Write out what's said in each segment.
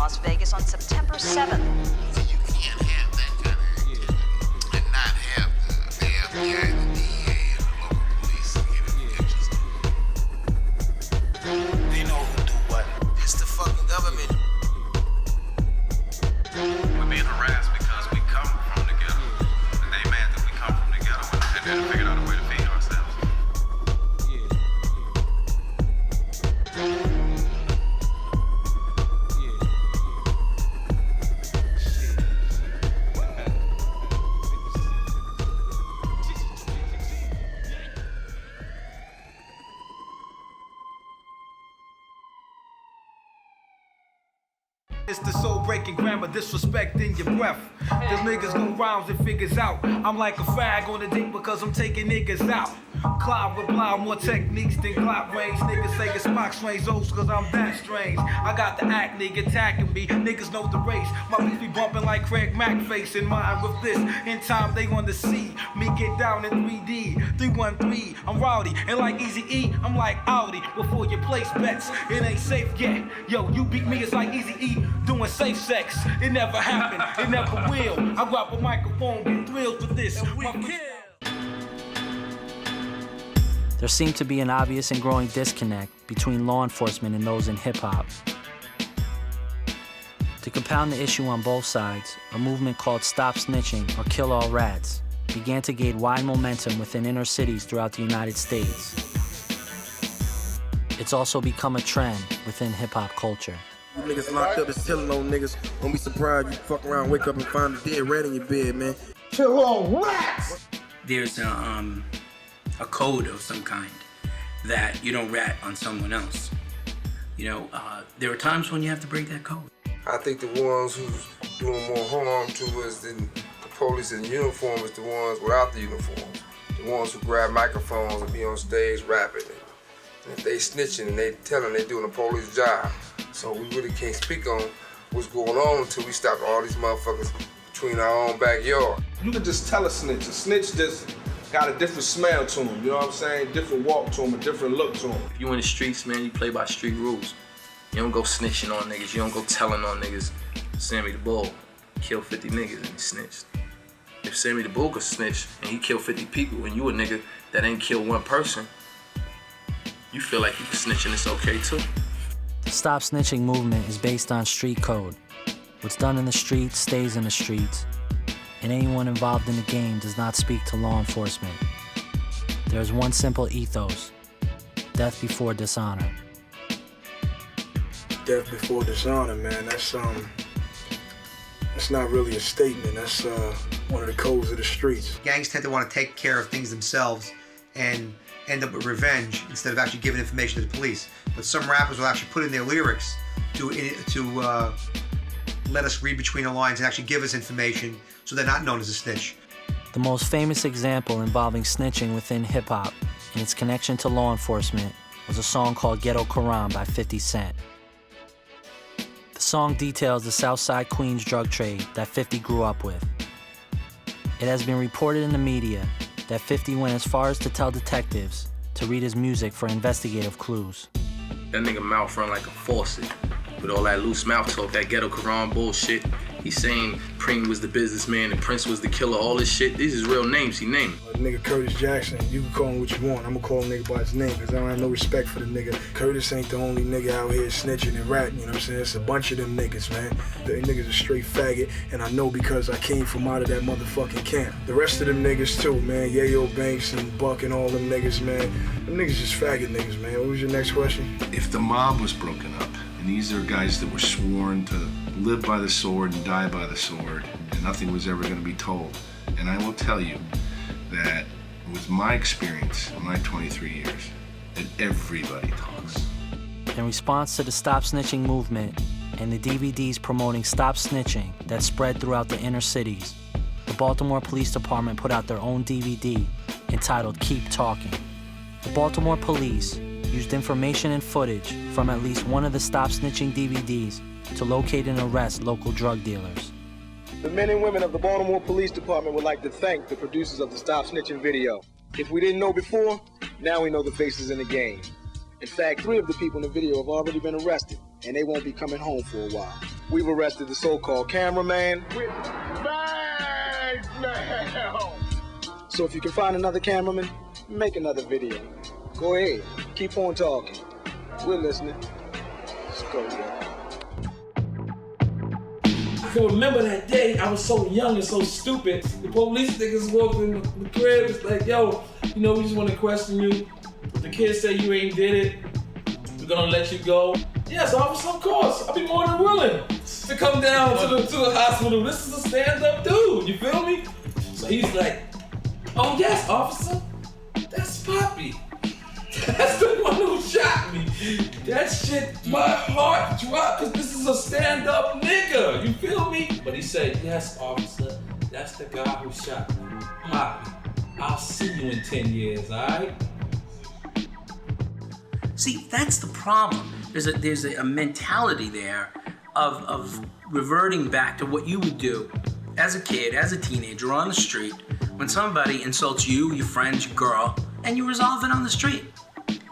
Las Vegas on September 7th. You can't have that kind of and not have the FBI, the DEA, and the local police getting interested. They know who do what. It's the fucking government. We're being harassed because we come from the ghetto. And they mad that we come from the ghetto and they figured out a way to feed ourselves. It's the soul-breaking grammar, disrespect in your breath. Cause niggas go rhymes and figures out. I'm like a fag on a date because I'm taking niggas out. Cloud with blind, more techniques than clock range. Niggas say it's Spock strange, cause I'm that strange. I got the act, nigga attacking me. Niggas know the race. My beats be bumping like Craig Mack face in mind with this. In time they wanna see me get down in 3D. 313, I'm rowdy. And like Easy E, I'm like Audi. Before you place bets, it ain't safe yet. Yo, you beat me, it's like Easy E doing safe sex. It never happened, it never will. I grab a microphone, get thrilled with this. There seemed to be an obvious and growing disconnect between law enforcement and those in hip-hop. To compound the issue on both sides, a movement called Stop Snitching or Kill All Rats began to gain wide momentum within inner cities throughout the United States. It's also become a trend within hip-hop culture. You niggas locked up is telling on niggas. Don't be surprised you fuck around, wake up and find a dead rat in your bed, man. Kill all rats! There's a code of some kind that you don't rat on someone else. You know, there are times when you have to break that code. I think the ones who's doing more harm to us than the police in uniform is the ones without the uniforms. The ones who grab microphones and be on stage rapping. And if they snitching and they telling they doing a police job. So we really can't speak on what's going on until we stop all these motherfuckers between our own backyard. You can just tell a snitch. A snitch just got a different smell to him, you know what I'm saying? Different walk to him, a different look to him. If you in the streets, man, you play by street rules. You don't go snitching on niggas. You don't go telling on niggas. Sammy the Bull killed 50 niggas and he snitched. If Sammy the Bull could snitch and he killed 50 people and you a nigga that ain't killed one person, you feel like you can snitch and it's okay too. The Stop Snitching movement is based on street code. What's done in the streets stays in the streets, and anyone involved in the game does not speak to law enforcement. There is one simple ethos: death before dishonor. Death before dishonor, man. That's not really a statement. That's one of the codes of the streets. Gangs tend to want to take care of things themselves and end up with revenge instead of actually giving information to the police. But some rappers will actually put in their lyrics to let us read between the lines and actually give us information so they're not known as a snitch. The most famous example involving snitching within hip-hop and its connection to law enforcement was a song called Ghetto Quran by 50 Cent. The song details the Southside Queens drug trade that 50 grew up with. It has been reported in the media that 50 went as far as to tell detectives to read his music for investigative clues. That nigga mouth run like a faucet. With all that loose mouth talk, that Ghetto Quran bullshit. He's saying Preem was the businessman and Prince was the killer, all this shit. These is real names he named. Nigga Curtis Jackson, you can call him what you want. I'm gonna call a nigga by his name because I don't have no respect for the nigga. Curtis ain't the only nigga out here snitching and ratting, you know what I'm saying? It's a bunch of them niggas, man. Them niggas a straight faggot, and I know because I came from out of that motherfucking camp. The rest of them niggas too, man. Yayo Banks and Buck and all them niggas, man. Them niggas just faggot niggas, man. What was your next question? If the mob was broken up, and these are guys that were sworn to live by the sword and die by the sword, and nothing was ever going to be told. And I will tell you that it was my experience in my 23 years that everybody talks. In response to the Stop Snitching movement and the DVDs promoting Stop Snitching that spread throughout the inner cities, the Baltimore Police Department put out their own DVD entitled Keep Talking. The Baltimore Police used information and footage from at least one of the Stop Snitching DVDs to locate and arrest local drug dealers. The men and women of the Baltimore Police Department would like to thank the producers of the Stop Snitching video. If we didn't know before, now we know the faces in the game. In fact, 3 of the people in the video have already been arrested, and they won't be coming home for a while. we've arrested the so-called cameraman. With bags now. So if you can find another cameraman, make another video. Go ahead, keep on talking. We're listening. Let's go, yo. I can remember that day. I was so young and so stupid. The police niggas walked in the crib. It's like, yo, you know, we just want to question you. If the kids say you ain't did it, we're gonna let you go. Yes, officer, of course. I'll be more than willing to come down to the hospital. This is a stand-up dude. You feel me? So he's like, oh yes, officer. That's Poppy. That's the one who shot me. That shit, my heart dropped because this is a stand-up nigga. You feel me? But he said, yes, officer, that's the guy who shot me. Poppy, I'll see you in 10 years, all right? See, that's the problem. There's a mentality there of reverting back to what you would do as a kid, as a teenager on the street, when somebody insults you, your friends, your girl, and you resolve it on the street.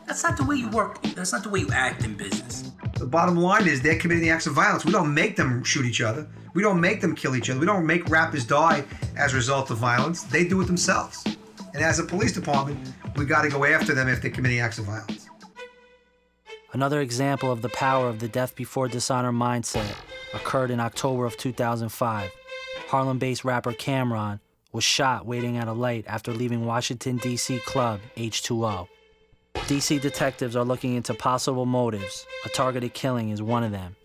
That's not the way you work. That's not the way you act in business. The bottom line is they're committing the acts of violence. We don't make them shoot each other. We don't make them kill each other. We don't make rappers die as a result of violence. They do it themselves. And as a police department, we got to go after them if they're committing acts of violence. Another example of the power of the death before dishonor mindset occurred in October of 2005. Harlem-based rapper Cameron was shot waiting at a light after leaving Washington, D.C. club H2O. D.C. detectives are looking into possible motives. A targeted killing is one of them.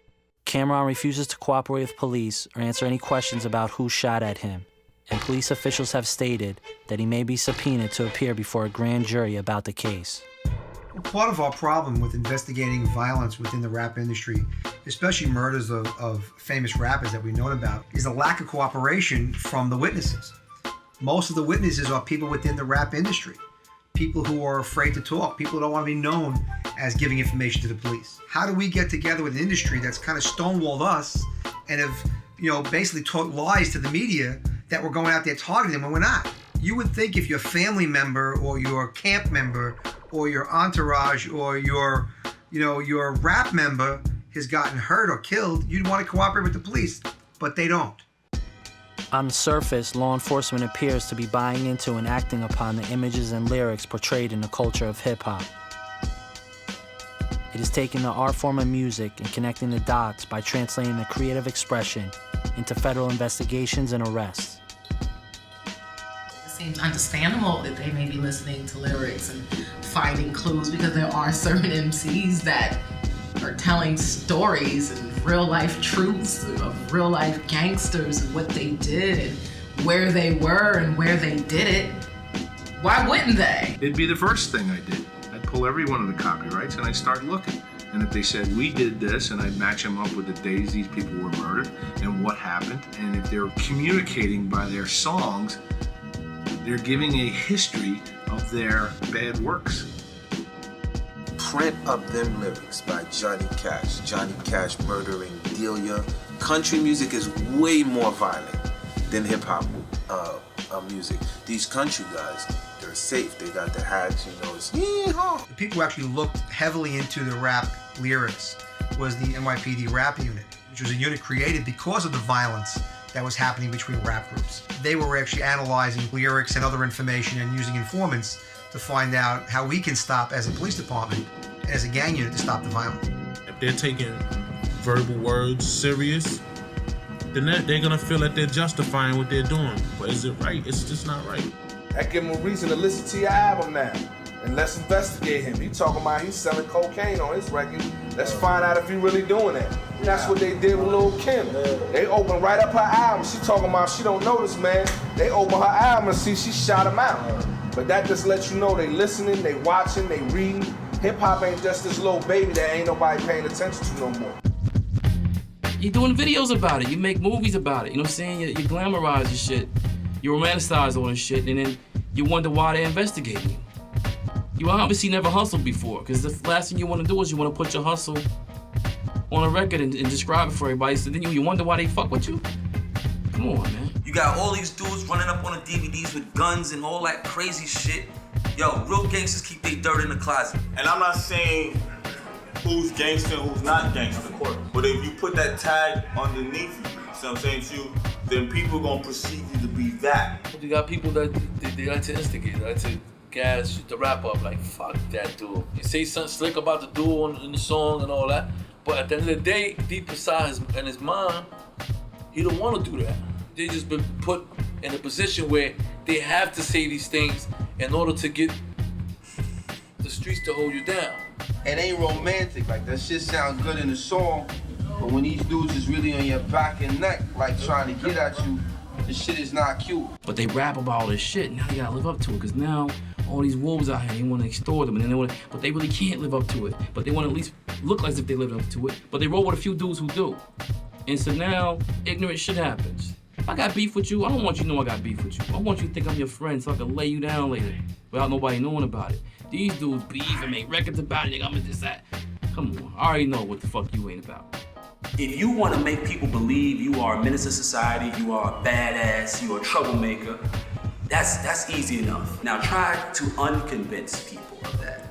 Cameron refuses to cooperate with police or answer any questions about who shot at him, and police officials have stated that he may be subpoenaed to appear before a grand jury about the case. Part of our problem with investigating violence within the rap industry, especially murders of famous rappers that we've known about, is a lack of cooperation from the witnesses. Most of the witnesses are people within the rap industry, people who are afraid to talk, people who don't want to be known as giving information to the police. How do we get together with an industry that's kind of stonewalled us and have, basically taught lies to the media that we're going out there targeting them when we're not? You would think if your family member or your camp member or your entourage or your rap member has gotten hurt or killed, you'd want to cooperate with the police, but they don't. On the surface, law enforcement appears to be buying into and acting upon the images and lyrics portrayed in the culture of hip-hop. It is taking the art form of music and connecting the dots by translating the creative expression into federal investigations and arrests. It seems understandable that they may be listening to lyrics and finding clues because there are certain MCs that are telling stories and real-life truths of real-life gangsters and what they did and where they were and where they did it. Why wouldn't they? It'd be the first thing I did. I'd pull every one of the copyrights and I'd start looking. And if they said, we did this, and I'd match them up with the days these people were murdered and what happened. And if they're communicating by their songs, they're giving a history of their bad works. Print Up Them Lyrics by Johnny Cash. Johnny Cash murdering Delia. Country music is way more violent than hip-hop music. These country guys, they're safe. They got the hats, it's yee-haw. The people who actually looked heavily into the rap lyrics was the NYPD rap unit, which was a unit created because of the violence that was happening between rap groups. They were actually analyzing lyrics and other information and using informants to find out how we can stop as a police department and as a gang unit to stop the violence. If they're taking verbal words serious, then they're gonna feel that they're justifying what they're doing. But is it right? It's just not right. That give him a reason to listen to your album now. And let's investigate him. He talking about he's selling cocaine on his record. Let's find out if he really doing that. And that's what they did with Lil' Kim. They opened right up her album. She talking about she don't know this man. They open her album and see she shot him out. But that just lets you know they listening, they watching, they reading. Hip hop ain't just this little baby that ain't nobody paying attention to no more. You're doing videos about it. You make movies about it. You know what I'm saying? You glamorize your shit. You romanticize all this shit, and then you wonder why they're investigating you. You obviously never hustled before, because the last thing you want to do is you want to put your hustle on a record and describe it for everybody. So then you wonder why they fuck with you? Come on, man. You got all these dudes running up on the DVDs with guns and all that crazy shit. Yo, real gangsters keep their dirt in the closet. And I'm not saying who's gangster and who's not gangster. But if you put that tag underneath you, see what I'm saying to you, then people gonna perceive you to be that. You got people that they like to instigate, they like to gas the rap up, like, fuck that dude. You say something slick about the dude in the song and all that, but at the end of the day, deep inside his mind, he don't want to do that. They just been put in a position where they have to say these things in order to get the streets to hold you down. It ain't romantic, like that shit sounds good in the song, but when these dudes is really on your back and neck, like trying to get at you, the shit is not cute. But they rap about all this shit, now they gotta live up to it, because now all these wolves out here, they want to extort them, and then but they really can't live up to it. But they want to at least look as if they live up to it. But they roll with a few dudes who do. And so now, ignorant shit happens. If I got beef with you, I don't want you to know I got beef with you. I want you to think I'm your friend so I can lay you down later without nobody knowing about it. These dudes beef and make records about it, I'm gonna just that. Come on, I already know what the fuck you ain't about. If you want to make people believe you are a menace to society, you are a badass, you are a troublemaker, that's easy enough. Now try to unconvince people of that.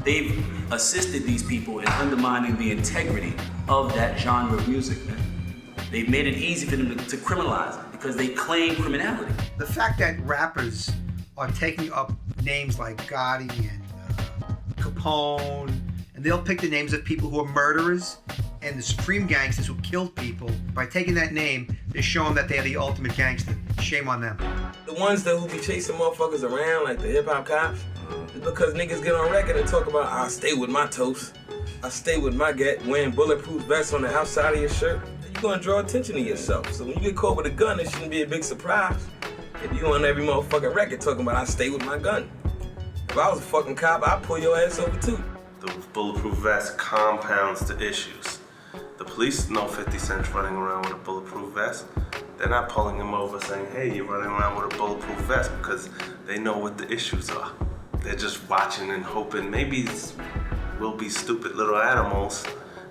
They've assisted these people in undermining the integrity of that genre of music, man. They've made it easy for them to criminalize it because they claim criminality. The fact that rappers are taking up names like Gotti and Capone, and they'll pick the names of people who are murderers and the supreme gangsters who killed people. By taking that name, they're showing that they're the ultimate gangster. Shame on them. The ones that who be chasing motherfuckers around, like the hip-hop cops, is because niggas get on record and talk about, I stay with my toast, I stay with my get, wearing bulletproof vests on the outside of your shirt. You're gonna draw attention to yourself. So when you get caught with a gun, it shouldn't be a big surprise if you on every motherfucking record talking about, I stay with my gun. If I was a fucking cop, I'd pull your ass over too. Those bulletproof vests compounds the issues. The police know 50 Cent's running around with a bulletproof vest. They're not pulling him over saying, hey, you're running around with a bulletproof vest, because they know what the issues are. They're just watching and hoping maybe we'll be stupid little animals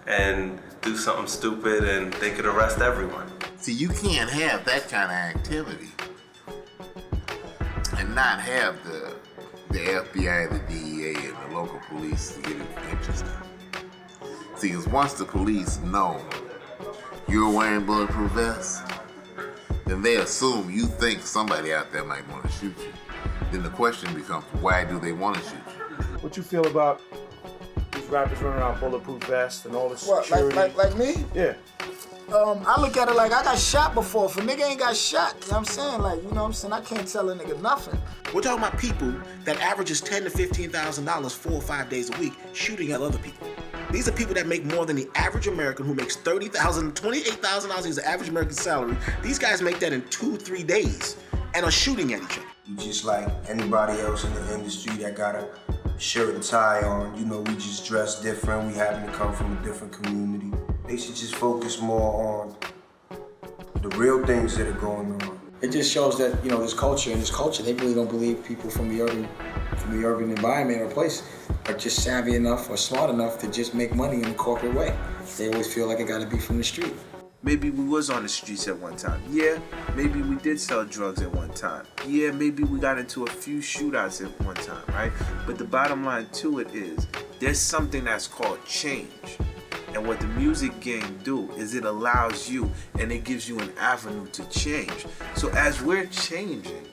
and do something stupid and they could arrest everyone. See, you can't have that kind of activity and not have the FBI, the DEA, and the local police to get interested. See, because once the police know you're wearing bulletproof vests, then they assume you think somebody out there might want to shoot you. Then the question becomes, why do they want to shoot you? What you feel about these rappers running around bulletproof vests and all this What, security? like me? Yeah. I look at it like I got shot before. If a nigga ain't got shot, you know what I'm saying? Like, you know what I'm saying? I can't tell a nigga nothing. We're talking about people that averages $10,000 to $15,000 4 or 5 days a week shooting at other people. These are people that make more than the average American who makes $30,000, $28,000 is the average American salary. These guys make that in 2-3 days and are shooting at each other. Just like anybody else in the industry that got a shirt and tie on, you know, we just dress different. We happen to come from a different community. They should just focus more on the real things that are going on. It just shows that, you know, this culture, they really don't believe people from the urban environment or place are just savvy enough or smart enough to just make money in a corporate way. They always feel like it gotta be from the street. Maybe we was on the streets at one time. Yeah, maybe we did sell drugs at one time. Yeah, maybe we got into a few shootouts at one time, right? But the bottom line to it is, there's something that's called change. And what the music game do is it allows you and it gives you an avenue to change. So as we're changing,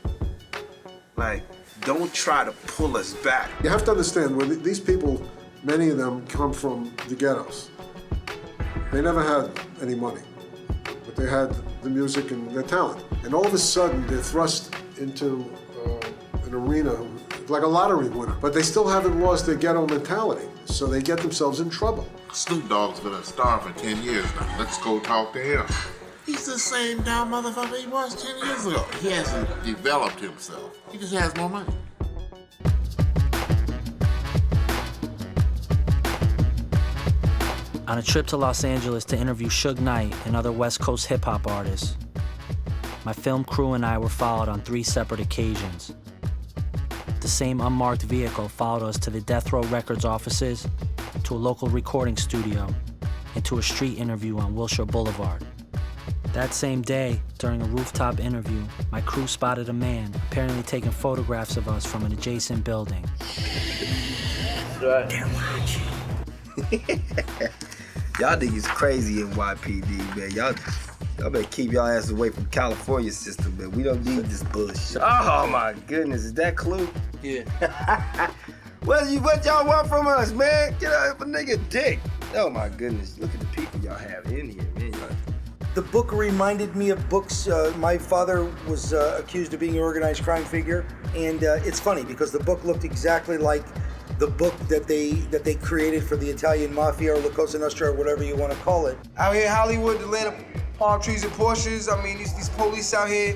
like, don't try to pull us back. You have to understand, when these people, many of them come from the ghettos. They never had any money, but they had the music and their talent. And all of a sudden, they're thrust into an arena like a lottery winner, but they still haven't lost their ghetto mentality, so they get themselves in trouble. Snoop Dogg's been a star for 10 years now. Let's go talk to him. He's the same damn motherfucker he was 10 years ago. He hasn't developed himself. He just has more money. On a trip to Los Angeles to interview Suge Knight and other West Coast hip-hop artists, my film crew and I were followed on 3 separate occasions. The same unmarked vehicle followed us to the Death Row Records offices, to a local recording studio, and to a street interview on Wilshire Boulevard. That same day, during a rooftop interview, my crew spotted a man apparently taking photographs of us from an adjacent building. They're watching. Y'all niggas crazy in YPD, man. Y'all better keep y'all ass away from California system, man. We don't need this bullshit. Oh my goodness, is that Clue? Yeah. What y'all want from us, man? Get out of a nigga dick. Oh my goodness, look at the people y'all have in here, man. The book reminded me of books. My father was accused of being an organized crime figure, and it's funny because the book looked exactly like the book that they created for the Italian Mafia or La Cosa Nostra or whatever you want to call it. Out here in Hollywood, the land of palm trees and Porsches, I mean, these police out here,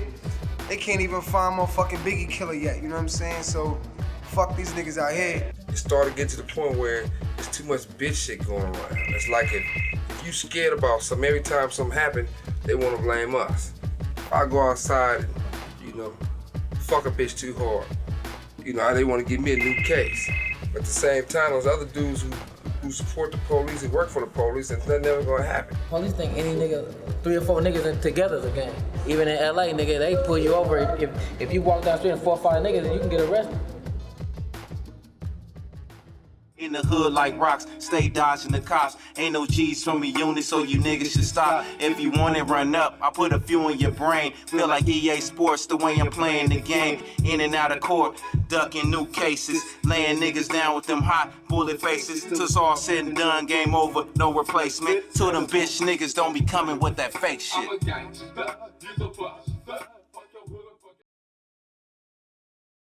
they can't even find motherfucking Biggie killer yet, you know what I'm saying? So, fuck these niggas out here. It started to get to the point where there's too much bitch shit going around. It's like if you scared about something, every time something happen, they want to blame us. If I go outside and, you know, fuck a bitch too hard, you know, they want to give me a new case. But at the same time, those other dudes who support the police and work for the police, and that's never gonna happen. Police think any nigga, 3 or 4 niggas together is a gang. Even in LA, nigga, they pull you over. If you walk down the street and 4 or 5 niggas, you can get arrested. In the hood like rocks, stay dodging the cops. Ain't no G's from a unit, so you niggas should stop. If you want it, run up. I put a few in your brain. Feel like EA Sports the way I'm playing the game. In and out of court, ducking new cases. Laying niggas down with them hot bullet faces. Till it's all said and done, game over, no replacement. Till them bitch niggas don't be coming with that fake shit.